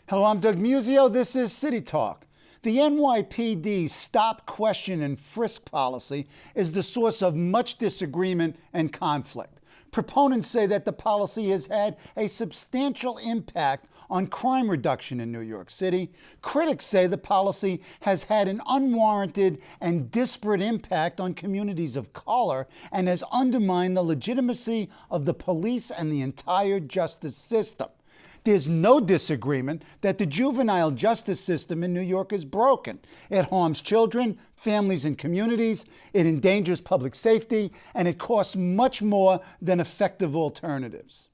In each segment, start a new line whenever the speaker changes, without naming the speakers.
Hello, I'm Doug Musio. This is City Talk. The NYPD's Stop, Question, and Frisk policy is the source of much disagreement and conflict. Proponents say that the policy has had a substantial impact on crime reduction in New York City. Critics say the policy has had an unwarranted and disparate impact on communities of color and has undermined the legitimacy of the police and the entire justice system. There's no disagreement that the juvenile justice system in New York is broken. It harms children, families, and communities. It endangers public safety, and it costs much more than effective alternatives.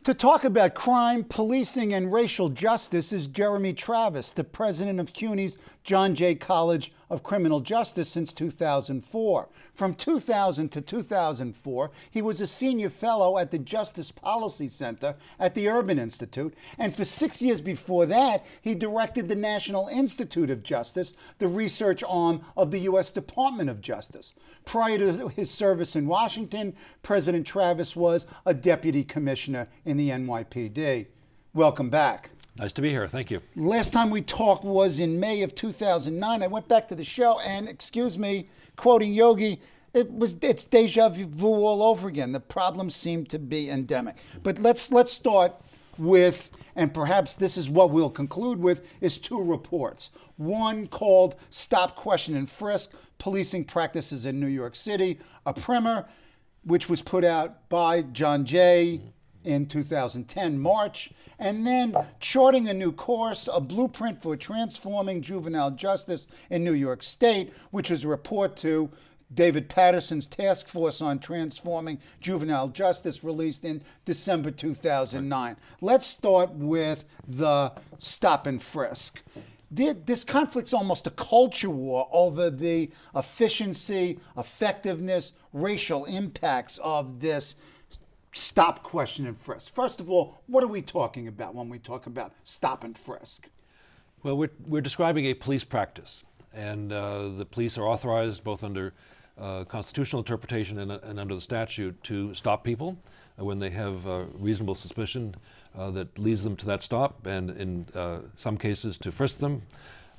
To talk about crime, policing, and racial justice is Jeremy Travis, the president of CUNY's John Jay College of Criminal Justice since 2004. From 2000 to 2004, he was a senior fellow at the Justice Policy Center at the Urban Institute, and for 6 years before that, he directed the National Institute of Justice, the research arm of the U.S. Department of Justice. Prior to his service in Washington, President Travis was a deputy commissioner in the NYPD. Welcome back.
Nice to be here. Thank you.
Last time we talked was in May of 2009. I went back to the show and, excuse me, quoting Yogi, it's deja vu all over again. The problem seemed to be endemic. But let's start with, and perhaps this is what we'll conclude with, is two reports. One called Stop, Question, and Frisk, Policing Practices in New York City, a primer, which was put out by John Jay in 2010, March, and then Charting a New Course, a blueprint for transforming juvenile justice in New York State, which is a report to David Patterson's Task Force on Transforming Juvenile Justice, released in December 2009. Let's start with the Stop and Frisk. This conflict's almost a culture war over the efficiency, effectiveness, racial impacts of this Stop, Question, and Frisk. First of all, what are we talking about when we talk about Stop and Frisk?
Well, we're describing a police practice, and the police are authorized both under constitutional interpretation and under the statute to stop people when they have reasonable suspicion that leads them to that stop, and in some cases to frisk them,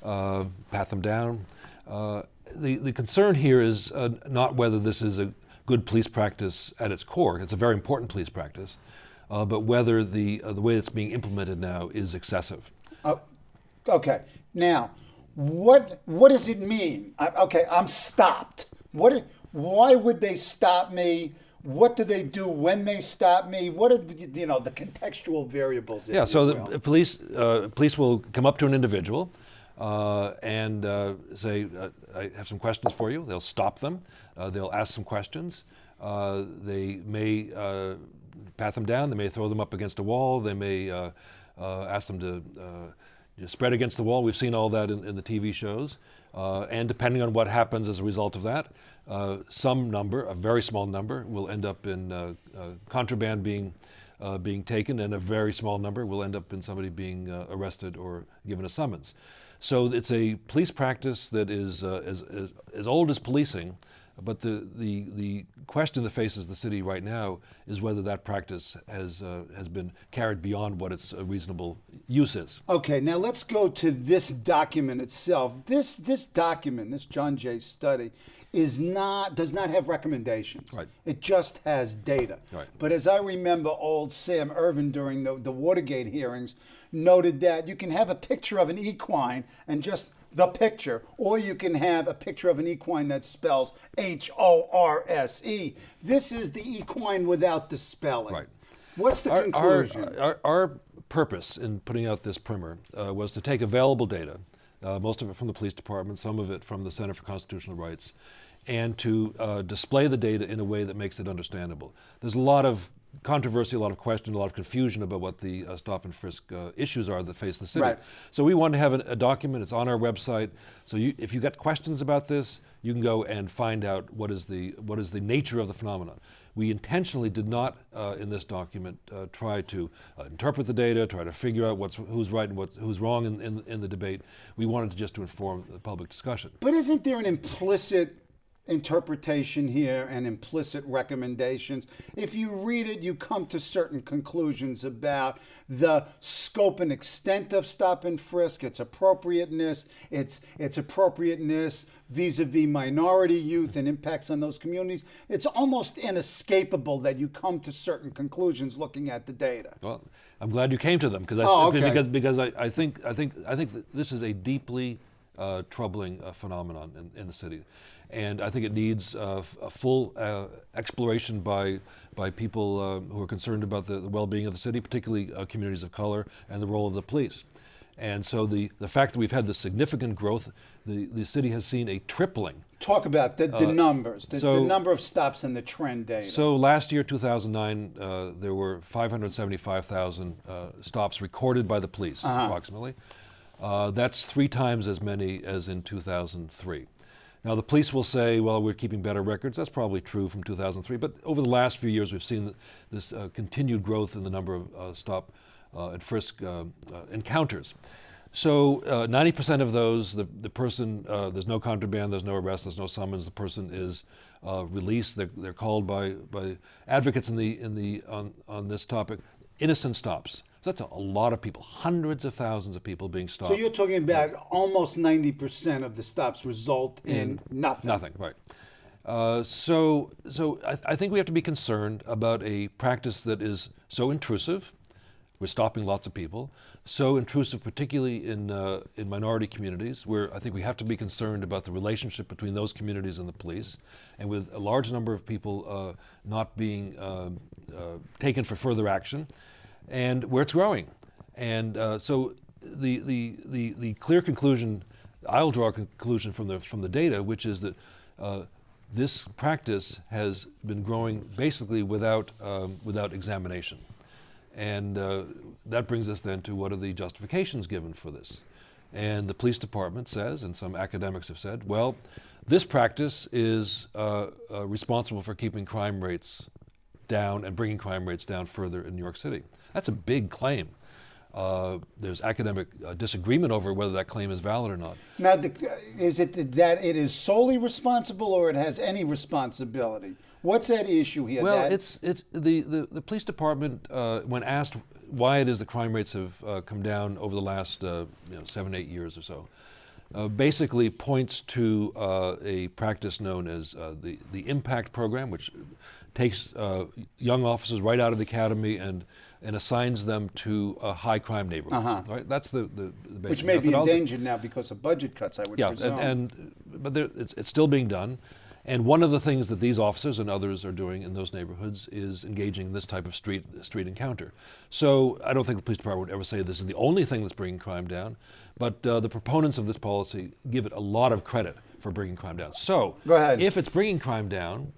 pat them down. The concern here is not whether this is a good police practice at its core. It's a very important police practice, but whether the way it's being implemented now is excessive.
Okay. Now, what does it mean? I'm stopped. Why would they stop me? What do they do when they stop me? What are the contextual variables?
Yeah. So the police will come up to an individual and say, I have some questions for you. They'll stop them. They'll ask some questions. They may pat them down. They may throw them up against a wall. They may ask them to spread against the wall. We've seen all that in the TV shows. And depending on what happens as a result of that, some number, a very small number, will end up in contraband being taken, and a very small number will end up in somebody being arrested or given a summons. So it's a police practice that is as old as policing, but the question that faces the city right now is whether that practice has been carried beyond what its reasonable use is.
Okay, now let's go to this document itself. This document, this John Jay study, does not have recommendations.
Right.
It just has data.
Right.
But as I remember, old Sam Ervin during the Watergate hearings noted that you can have a picture of an equine and just the picture, or you can have a picture of an equine that spells H-O-R-S-E. This is the equine without the spelling.
Right.
What's the conclusion?
Our purpose in putting out this primer was to take available data, most of it from the police department, some of it from the Center for Constitutional Rights, and to display the data in a way that makes it understandable. There's a lot of controversy, a lot of question, a lot of confusion about what the stop and frisk issues are that face the city.
Right.
So we wanted to have a document. It's on our website. So if you got questions about this, you can go and find out what is the nature of the phenomenon. We intentionally did not, in this document, try to interpret the data, try to figure out who's right and who's wrong in the debate. We wanted to inform the public discussion.
But isn't there an implicit interpretation here and implicit recommendations? If you read it, you come to certain conclusions about the scope and extent of stop and frisk, its appropriateness, its appropriateness vis-a-vis minority youth and impacts on those communities. It's almost inescapable that you come to certain conclusions looking at the data.
Well, I'm glad you came to them because I think that this is a deeply troubling phenomenon in the city, and I think it needs a full exploration by people who are concerned about the well-being of the city, particularly communities of color, and the role of the police. And so the fact that we've had this significant growth, the city has seen a tripling.
Talk about the numbers, the number of stops and the trend data.
So last year, 2009, there were 575,000 stops recorded by the police, approximately. That's 3 times as many as in 2003. Now, the police will say, well, we're keeping better records. That's probably true from 2003. But over the last few years, we've seen this continued growth in the number of stop and frisk encounters. So 90% of those, the person, there's no contraband, there's no arrest, there's no summons. The person is released. They're called by advocates on this topic innocent stops. So that's a lot of people, hundreds of thousands of people being stopped.
So you're talking about almost 90% of the stops result in nothing.
Nothing, right. So I think we have to be concerned about a practice that is so intrusive. We're stopping lots of people. So intrusive, particularly in minority communities, where I think we have to be concerned about the relationship between those communities and the police, and with a large number of people not being taken for further action, and where it's growing. And so the clear conclusion, I'll draw a conclusion from the data, which is that this practice has been growing basically without examination. And that brings us then to what are the justifications given for this. And the police department says, and some academics have said, well, this practice is responsible for keeping crime rates down and bringing crime rates down further in New York City. That's a big claim. There's academic disagreement over whether that claim is valid or not.
Now, is it that it is solely responsible, or it has any responsibility? What's that issue here?
Well, it's the police department, when asked why it is the crime rates have come down over the last 7-8 years or so, basically points to a practice known as the impact program, which takes young officers right out of the academy and assigns them to high crime neighborhoods. Right? That's the basic
which may be
methodology.
endangered now because of budget cuts, I would presume.
But it's still being done. And one of the things that these officers and others are doing in those neighborhoods is engaging in this type of street encounter. So I don't think the police department would ever say this is the only thing that's bringing crime down, but the proponents of this policy give it a lot of credit for bringing crime down. So
go ahead.
If it's bringing crime down,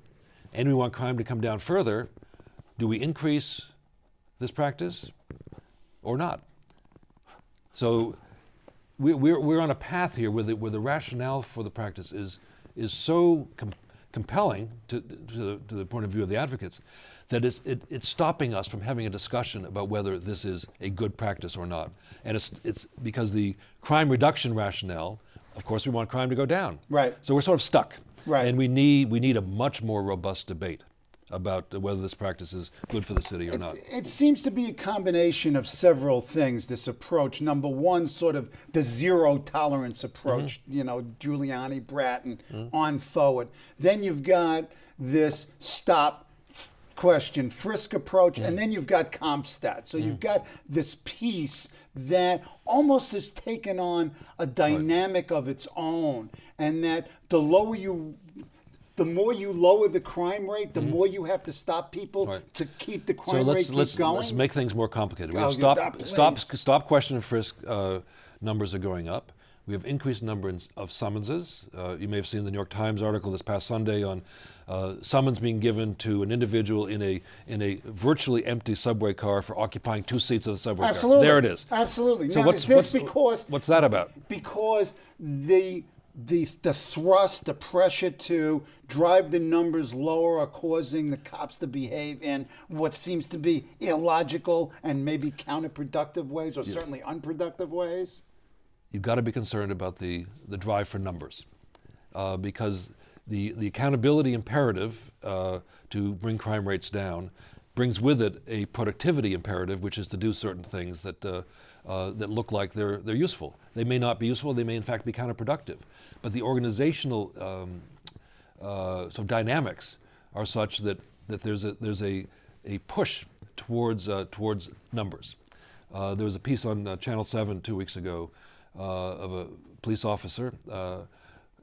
and we want crime to come down further, do we increase this practice or not? So we're on a path here where the rationale for the practice is so compelling to the point of view of the advocates that it's stopping us from having a discussion about whether this is a good practice or not. And it's because the crime reduction rationale, of course, we want crime to go down.
Right.
So we're sort of stuck.
Right.
And we need a much more robust debate about whether this practice is good for the city or not.
It seems to be a combination of several things, this approach. Number one, sort of the zero tolerance approach, Giuliani, Bratton, on forward. Then you've got this stop, question, frisk approach, and then you've got CompStat. So you've got this piece that almost has taken on a dynamic of its own, and that the more you lower the crime rate, the more you have to stop people to keep the crime rate going.
Let's make things more complicated. We have stop, question, and frisk numbers are going up. We have increased number of summonses. You may have seen the New York Times article this past Sunday on summons being given to an individual in a virtually empty subway car for occupying 2 seats of the subway
Absolutely.
car. There it is.
Absolutely.
So
Now, is this because
what's that about?
Because the thrust, the pressure to drive the numbers lower are causing the cops to behave in what seems to be illogical and maybe counterproductive ways, or certainly unproductive ways?
You've got to be concerned about the drive for numbers, because the accountability imperative to bring crime rates down brings with it a productivity imperative, which is to do certain things that look like they're useful. They may not be useful. They may in fact be counterproductive. But the organizational dynamics are such that there's a push towards numbers. There was a piece on Channel 7 2 weeks ago of a police officer,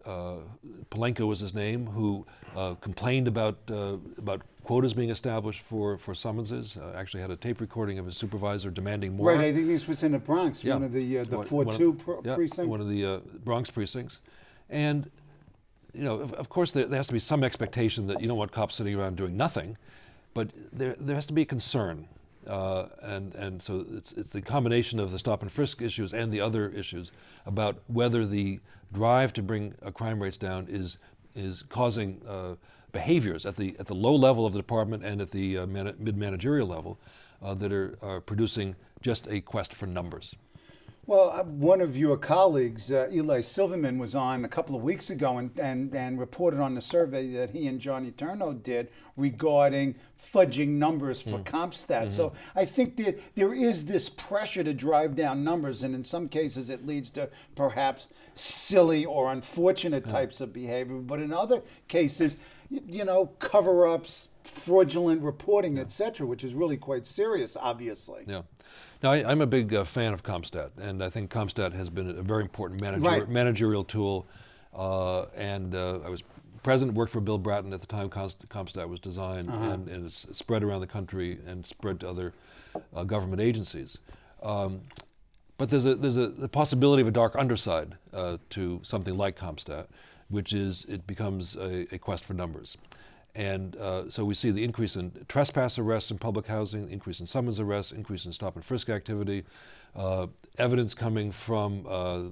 Polenko was his name, who complained about quotas being established for summonses. Actually had a tape recording of his supervisor demanding more.
Right, I think this was in the Bronx, one of the 4-2 precinct.
One of the Bronx precincts. And of course there has to be some expectation that you don't want cops sitting around doing nothing, but there has to be a concern. And so it's the combination of the stop and frisk issues and the other issues about whether the drive to bring crime rates down is causing behaviors at the low level of the department and at the mid-managerial level that are producing just a quest for numbers.
Well, one of your colleagues, Eli Silverman, was on a couple of weeks ago and reported on the survey that he and Johnny Turno did regarding fudging numbers for CompStat. So I think that there is this pressure to drive down numbers, and in some cases it leads to perhaps silly or unfortunate types of behavior. But in other cases, cover-ups, fraudulent reporting, etc., which is really quite serious, obviously.
Yeah. Now, I'm a big fan of CompStat, and I think CompStat has been a very important managerial tool. I was president, worked for Bill Bratton at the time CompStat was designed, and it's spread around the country and spread to other government agencies. But there's the possibility of a dark underside to something like CompStat, which is it becomes a quest for numbers. And so we see the increase in trespass arrests in public housing, increase in summons arrests, increase in stop and frisk activity, evidence coming from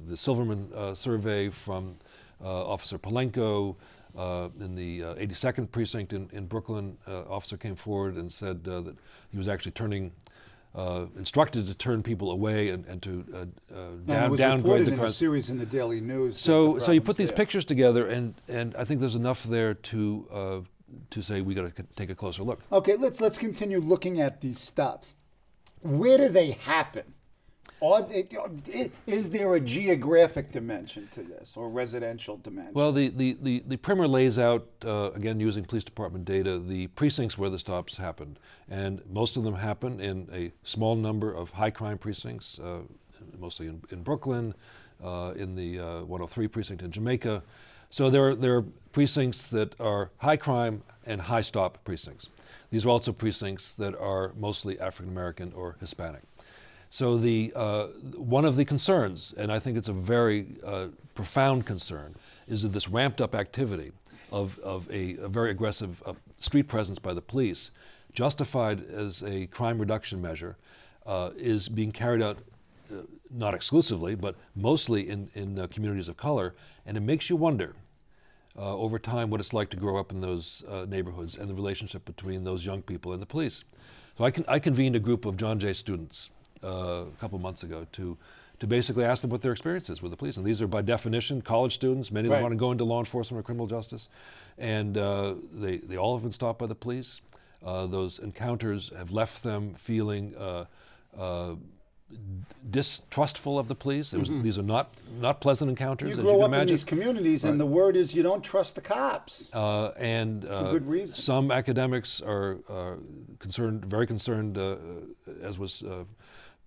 the Silverman survey from Officer Polenko in the 82nd precinct in Brooklyn. Officer came forward and said that he was actually instructed to turn people away and to downgrade the
in a series in the Daily News.
So you put these pictures together, and I think there's enough there to say we got to take a closer look.
Okay, let's continue looking at these stops. Where do they happen? Is there a geographic dimension to this, or residential dimension?
Well, the primer lays out, again using police department data, the precincts where the stops happened. And most of them happen in a small number of high crime precincts, mostly in Brooklyn, in the 103 precinct in Jamaica. So there are precincts that are high crime and high stop precincts. These are also precincts that are mostly African American or Hispanic. So one of the concerns, and I think it's a very profound concern, is that this ramped up activity of a very aggressive street presence by the police, justified as a crime reduction measure, is being carried out not exclusively, but mostly in communities of color, and it makes you wonder over time what it's like to grow up in those neighborhoods and the relationship between those young people and the police. So I convened a group of John Jay students a couple months ago to basically ask them what their experience is with the police. And these are by definition college students. Many of them want to go into law enforcement or criminal justice. And they all have been stopped by the police. Those encounters have left them feeling distrustful of the police. These are not pleasant encounters.
You
as
grow
you can
up
imagine.
in these communities, and the word is you don't trust the cops.
And
for good reason.
Some academics are very concerned, as was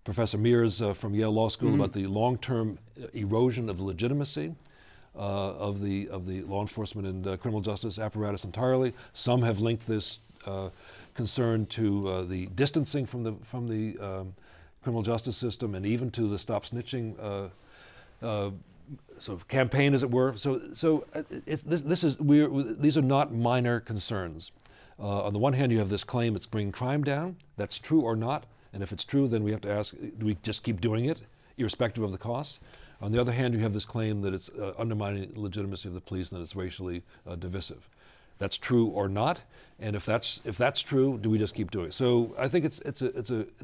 Professor Mears from Yale Law School, about the long-term erosion of the legitimacy of the law enforcement and criminal justice apparatus entirely. Some have linked this concern to the distancing from the criminal justice system, and even to the stop snitching sort of campaign, as it were. These are not minor concerns. On the one hand, you have this claim it's bringing crime down. That's true or not. And if it's true, then we have to ask, do we just keep doing it, irrespective of the costs? On the other hand, you have this claim that it's undermining the legitimacy of the police and that it's racially divisive. That's true or not, and if that's true, do we just keep doing it? So I think it's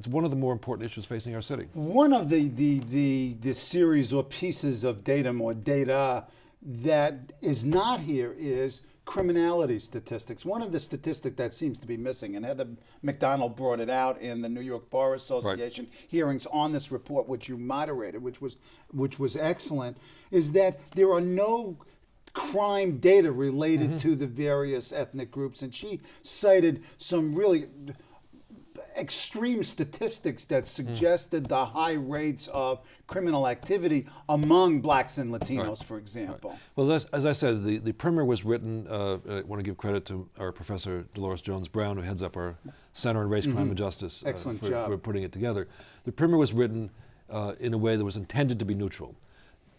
one of the more important issues facing our city.
One of the series or pieces of data that is not here is criminality statistics. One of the statistics that seems to be missing, and Heather McDonald brought it out in the New York Bar Association hearings on this report, which you moderated, which was excellent, is that there are no crime data related to the various ethnic groups. And she cited some really extreme statistics that suggested the high rates of criminal activity among blacks and Latinos, for example.
Well, as I said, the primer was written, I want to give credit to our professor Dolores Jones-Brown, who heads up our Center on Race, Crime, and Justice for putting it together. The primer was written in a way that was intended to be neutral.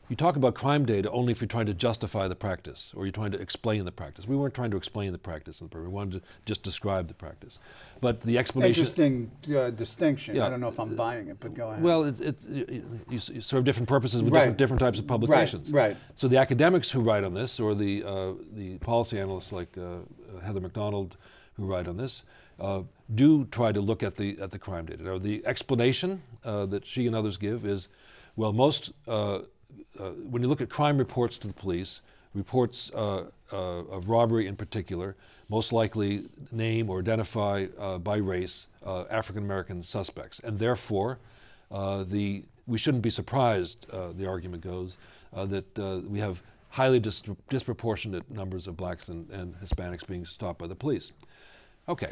You talk about crime data only if you're trying to justify the practice or you're trying to explain the practice. We weren't trying to explain the practice in the primer. We wanted to just describe the practice. But the explanation...
Interesting distinction. Yeah. I don't know if I'm buying it, but go ahead.
Well, you serve different purposes with different types of publications.
Right.
So the academics who write on this, or the policy analysts like Heather McDonald who write on this, do try to look at the crime data. Now, the explanation that she and others give is, well, when you look at crime reports to the police, reports of robbery in particular, most likely name or identify by race African American suspects. And therefore, we shouldn't be surprised, the argument goes, that we have highly disproportionate numbers of blacks and Hispanics being stopped by the police. Okay,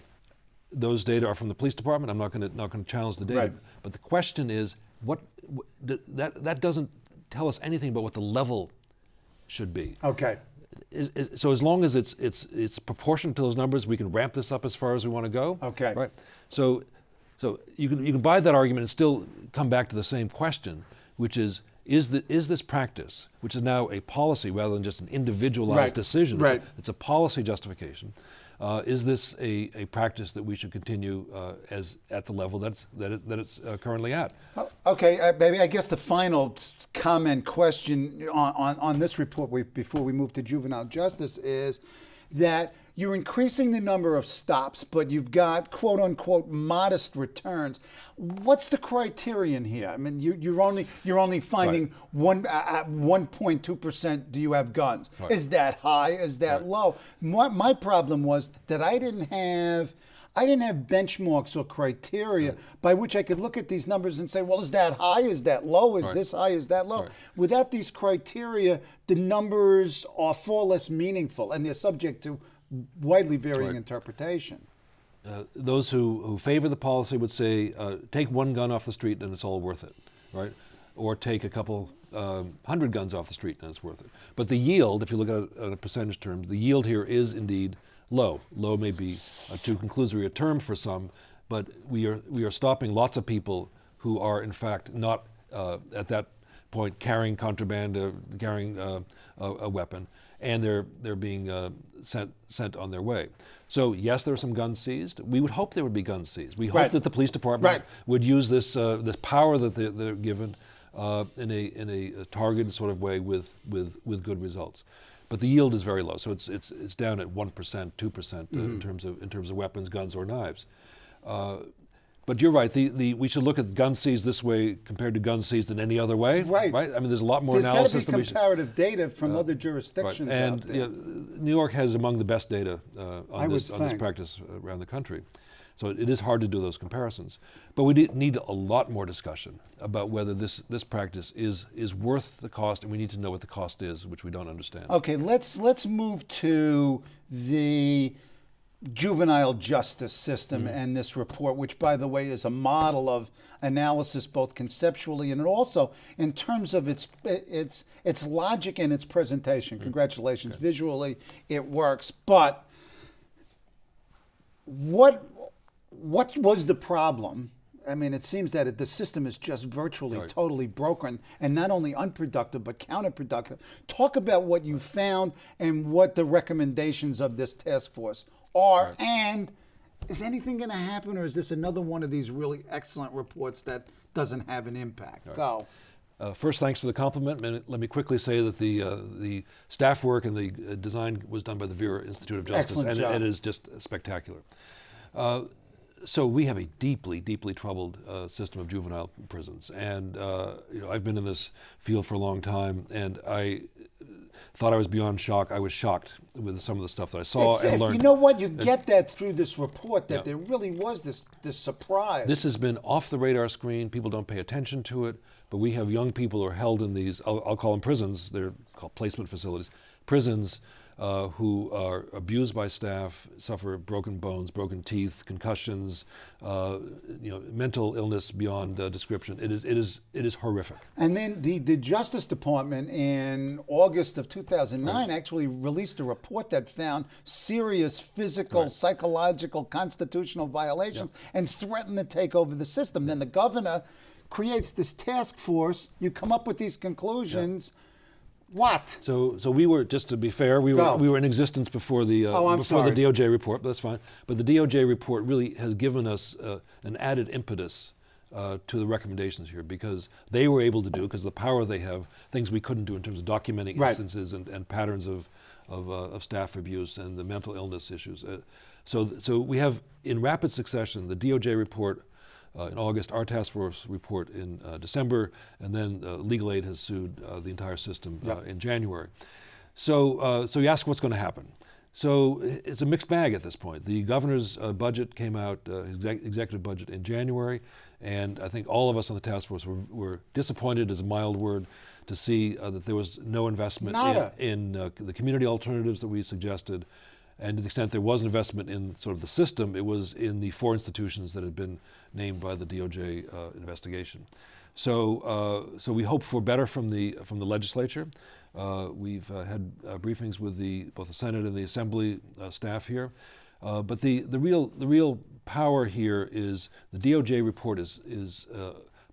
those data are from the police department. I'm not going to challenge the data. But the question is, that doesn't tell us anything about what the level should be.
Okay.
So as long as it's proportionate to those numbers, we can ramp this up as far as we want to go.
Okay.
Right. So you can buy that argument and still come back to the same question, which is this practice, which is now a policy rather than just an individualized decision. It's a policy justification. Is this a practice that we should continue as at the level that it's currently at?
Okay, maybe I guess the final comment question on this report before we move to juvenile justice is that you're increasing the number of stops, but you've got quote unquote modest returns. What's the criterion here? I mean, you're only finding 1.2%. Do you have guns? Is that high? Is that low? My problem was that I didn't have benchmarks or criteria by which I could look at these numbers and say, well, is that high? Is that low? Is this high? Is that low? Without these criteria, the numbers are far less meaningful, and they're subject to widely varying interpretation.
Those who favor the policy would say, take one gun off the street and it's all worth it, right? Or take a couple 100 guns off the street and it's worth it. But the yield, if you look at it in a percentage terms, the yield here is indeed low. Low may be too conclusory a term for some, but we are stopping lots of people who are in fact not at that point carrying contraband, carrying a weapon, and they're being sent on their way. So yes, there are some guns seized. We would hope there would be guns seized. We hope that the police department would use this power that they're given in a targeted sort of way with good results. But the yield is very low, so it's down at 1%, 2% in terms of weapons, guns, or knives. But you're right. We should look at guns seized this way compared to guns seized in any other way. Right. I mean, there's a lot more analysis.
There's got to be comparative data from other jurisdictions out there.
New York has among the best data on this practice around the country. So it is hard to do those comparisons. But we need a lot more discussion about whether this practice is worth the cost, and we need to know what the cost is, which we don't understand.
Okay, let's move to the juvenile justice system and this report, which, by the way, is a model of analysis both conceptually and also in terms of its logic and its presentation. Congratulations. Visually, it works. But what was the problem I mean, it seems that the system is just virtually
Right.
totally broken, and not only unproductive but counterproductive. Talk about what you found and what the recommendations of this task force are,
Right.
and is anything going to happen, or is this another one of these really excellent reports that doesn't have an impact? Go.
First, thanks for the compliment. And let me quickly say that the staff work and the design was done by the Vera Institute of Justice,
Excellent
and
job.
it is just spectacular. So we have a deeply, deeply troubled system of juvenile prisons, and I've been in this field for a long time, and I thought I was beyond shock. I was shocked with some of the stuff that I saw and learned.
You know what? You get that through this report, that
Yeah.
there really was this surprise.
This has been off the radar screen. People don't pay attention to it, but we have young people who are held in these, I'll call them prisons, they're called placement facilities, prisons who are abused by staff, suffer broken bones, broken teeth, concussions, mental illness beyond description. It is horrific.
And then the Justice Department in August of 2009 actually released a report that found serious physical, psychological, constitutional violations and threatened to take over the system. Then the governor creates this task force. You come up with these conclusions. What?
So we were, just to be fair, we were in existence before the
sorry.
the DOJ report, but that's fine. But the DOJ report really has given us an added impetus to the recommendations here, because they were able to do, because of the power they have, things we couldn't do in terms of documenting instances and patterns of staff abuse and the mental illness issues. So we have, in rapid succession, the DOJ report in August, our task force report in December, and then Legal Aid has sued the entire system in January. So you ask what's going to happen. So it's a mixed bag at this point. The governor's budget came out, executive budget, in January, and I think all of us on the task force were disappointed, is a mild word, to see that there was no investment in the community alternatives that we suggested. And to the extent there was investment in sort of the system, it was in the 4 institutions that had been named by the DOJ investigation. So we hope for better from the legislature. We've had briefings with both the Senate and the Assembly staff here. But the real power here is the DOJ report is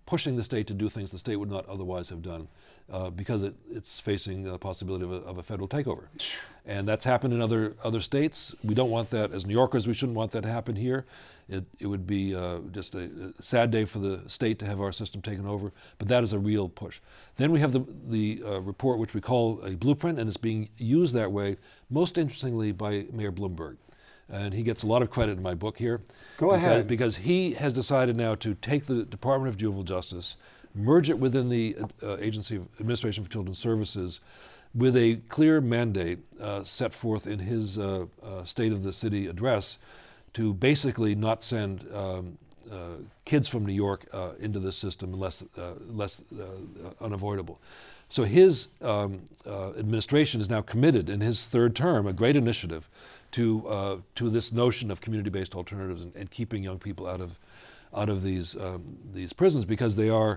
pushing the state to do things the state would not otherwise have done. Because it's facing the possibility of a federal takeover. And that's happened in other states. We don't want that. As New Yorkers, we shouldn't want that to happen here. It would be just a sad day for the state to have our system taken over, but that is a real push. Then we have the report, which we call a blueprint, and it's being used that way, most interestingly by Mayor Bloomberg. And he gets a lot of credit in my book here.
Go ahead.
Because he has decided now to take the Department of Juvenile Justice, merge it within the Agency of Administration for Children's Services with a clear mandate set forth in his State of the City address to basically not send kids from New York into this system unless unavoidable. So his administration is now committed in his 3rd term, a great initiative, to this notion of community-based alternatives and keeping young people out of these prisons, because they're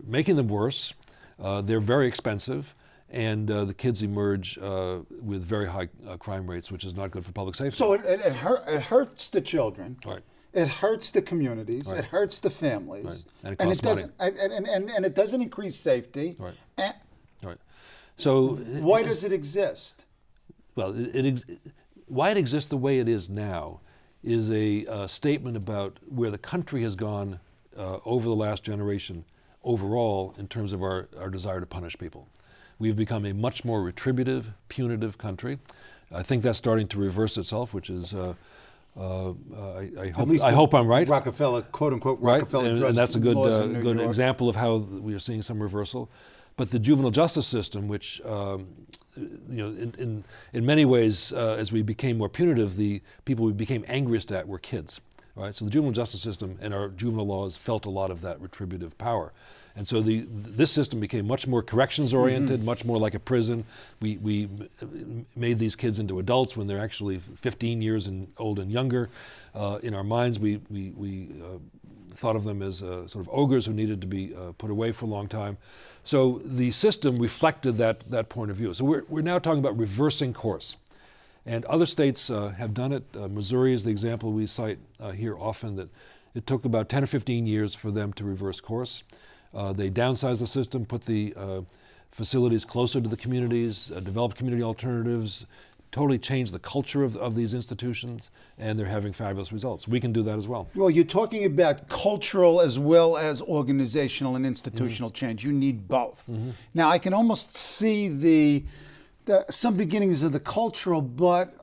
making them worse. They're very expensive, and the kids emerge with very high crime rates, which is not good for public safety.
So it hurts the children.
Right.
It hurts the communities.
Right.
It hurts the families.
Right. And it costs money.
And it doesn't increase safety.
Right.
And
Right. So
why does it exist?
Well, why it exists the way it is now is a statement about where the country has gone over the last generation overall in terms of our desire to punish people. We've become a much more retributive, punitive country. I think that's starting to reverse itself, which is, I hope I'm right.
Rockefeller, quote unquote,
Right,
Rockefeller
and that's a good
York.
example of how we are seeing some reversal. But the juvenile justice system, which in many ways, as we became more punitive, the people we became angriest at were kids. Right? So the juvenile justice system and our juvenile laws felt a lot of that retributive power. And so this system became much more corrections-oriented, much more like a prison. We made these kids into adults when they're actually 15 years old and younger. In our minds, we thought of them as sort of ogres who needed to be put away for a long time. So the system reflected that point of view. So we're now talking about reversing course. And other states have done it. Missouri is the example we cite here often, that It took about 10 or 15 years for them to reverse course. They downsized the system, put the facilities closer to the communities, developed community alternatives, totally changed the culture of these institutions, and they're having fabulous results. We can do that as well.
Well, you're talking about cultural as well as organizational and institutional change. You need both. Now, I can almost see some beginnings of the cultural, but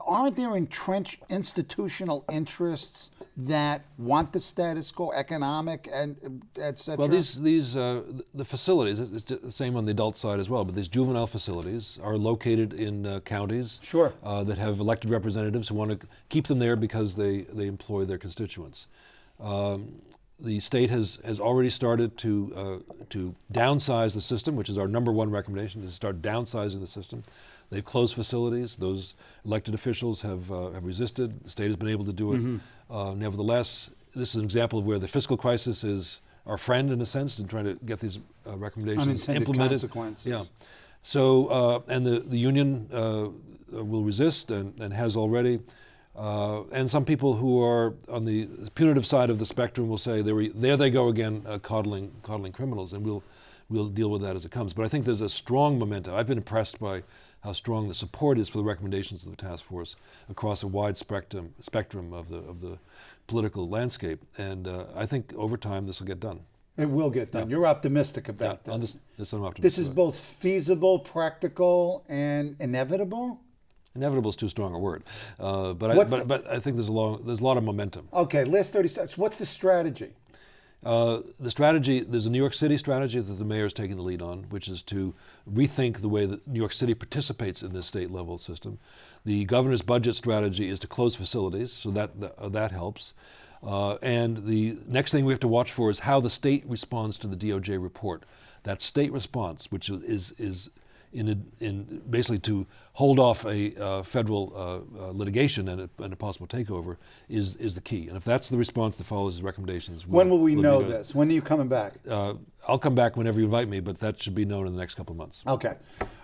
aren't there entrenched institutional interests that want the status quo, economic and et cetera?
Well, the facilities, it's the same on the adult side as well, but these juvenile facilities are located in counties
Sure.
That have elected representatives who want to keep them there because they employ their constituents. The state has already started to downsize the system, which is our number one recommendation, is to start downsizing the system. They've closed facilities. Those elected officials have resisted. The state has been able to do it. Nevertheless, this is an example of where the fiscal crisis is our friend in a sense in trying to get these recommendations
Unintended
implemented.
consequences.
Yeah. So, and the union will resist and has already. And some people who are on the punitive side of the spectrum will say, there they go again, coddling criminals, and we'll deal with that as it comes. But I think there's a strong momentum. I've been impressed by how strong the support is for the recommendations of the task force across a wide spectrum of the political landscape. And I think over time this will get done.
It will get done. You're optimistic about this.
This I'm optimistic
This is
about.
both feasible, practical, and inevitable?
Inevitable is too strong a word, but I think there's a lot of momentum.
Okay, last 30 seconds. What's the strategy?
The strategy, there's a New York City strategy that the mayor is taking the lead on, which is to rethink the way that New York City participates in this state level system. The governor's budget strategy is to close facilities, so that helps. And the next thing we have to watch for is how the state responds to the DOJ report. That state response, which is in basically to hold off a federal litigation and a possible takeover is the key. And if that's the response that follows his recommendations,
when will we know this? When are you coming back?
I'll come back whenever you invite me, but that should be known in the next couple of months.
Okay.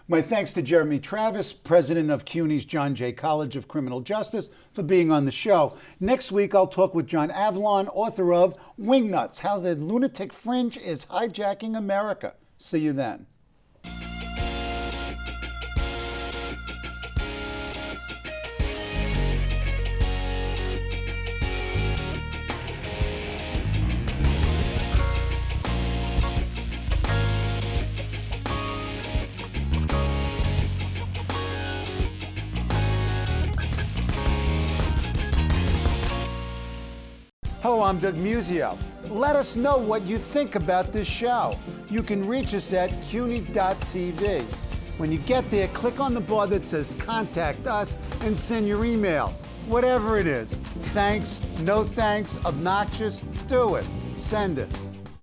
My thanks to Jeremy Travis, president of CUNY's John Jay College of Criminal Justice, for being on the show. Next week, I'll talk with John Avalon, author of Wingnuts, How the Lunatic Fringe is Hijacking America. See you then. Hello, I'm Doug Musio. Let us know what you think about this show. You can reach us at CUNY.tv. When you get there, click on the bar that says Contact Us and send your email. Whatever it is. Thanks, no thanks, obnoxious, do it. Send it.